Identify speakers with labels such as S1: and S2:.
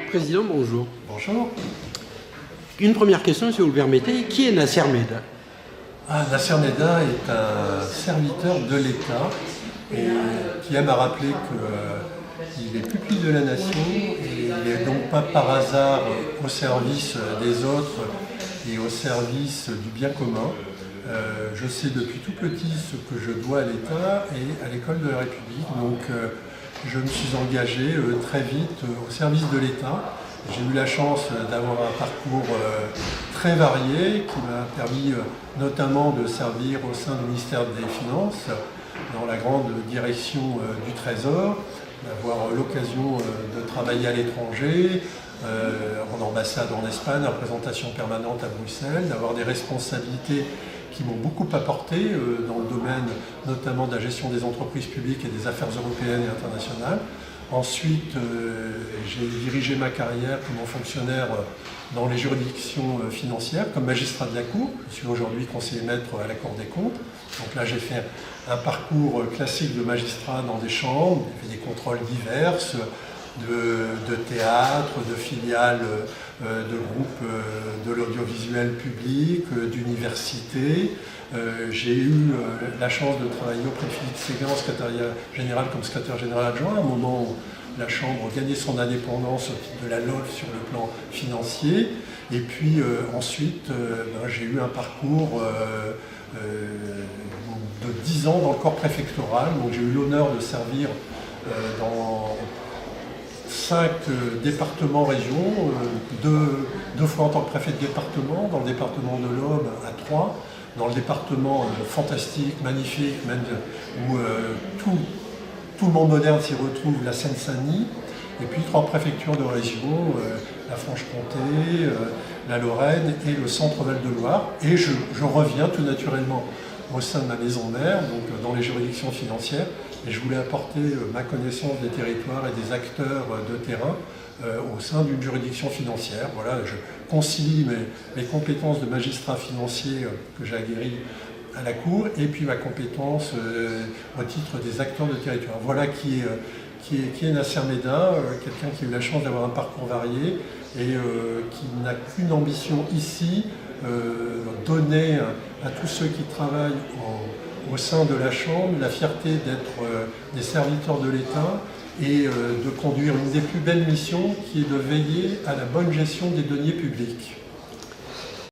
S1: Président, bonjour.
S2: Bonjour.
S1: Une première question, si vous le permettez. Qui est Nasser Méda?
S2: Nasser Méda est un serviteur de l'État et qui aime à rappeler qu'il est pupille de la nation et il n'est donc pas par hasard au service des autres et au service du bien commun. Je sais depuis tout petit ce que je dois à l'État et à l'école de la République. Donc je me suis engagé très vite au service de l'État. J'ai eu la chance d'avoir un parcours très varié qui m'a permis notamment de servir au sein du ministère des Finances, dans la grande direction du Trésor, d'avoir l'occasion de travailler à l'étranger, en ambassade en Espagne, en représentation permanente à Bruxelles, d'avoir des responsabilités qui m'ont beaucoup apporté dans le domaine notamment de la gestion des entreprises publiques et des affaires européennes et internationales. Ensuite, j'ai dirigé ma carrière comme fonctionnaire dans les juridictions financières, comme magistrat de la Cour. Je suis aujourd'hui conseiller maître à la Cour des comptes. Donc là, j'ai fait un parcours classique de magistrat dans des chambres, j'ai fait des contrôles divers, de théâtre, de filiales, de groupes de l'audiovisuel public, d'universités. J'ai eu la chance de travailler auprès de Philippe Séguin, secrétariat général comme secrétaire général adjoint, à un moment où la Chambre gagnait son indépendance au titre de la LOLF sur le plan financier. Et puis ensuite, j'ai eu un parcours de 10 ans dans le corps préfectoral. Donc j'ai eu l'honneur de servir dans 5 départements régions, deux fois en tant que préfet de département, dans le département de l'Aube à Troyes, dans le département fantastique, magnifique, même où tout le monde moderne s'y retrouve, la Seine-Saint-Denis, et puis 3 préfectures de région, la Franche-Comté, la Lorraine et le centre Val-de-Loire. Et je reviens tout naturellement au sein de ma maison mère, donc dans les juridictions financières, et je voulais apporter ma connaissance des territoires et des acteurs de terrain au sein d'une juridiction financière. Voilà, je concilie mes compétences de magistrat financier que j'ai acquéries à la Cour et puis ma compétence au titre des acteurs de territoire. Voilà qui est Nasser Méda, quelqu'un qui a eu la chance d'avoir un parcours varié et qui n'a qu'une ambition ici, donner à tous ceux qui travaillent au sein de la Chambre la fierté d'être des serviteurs de l'État et de conduire une des plus belles missions qui est de veiller à la bonne gestion des deniers publics.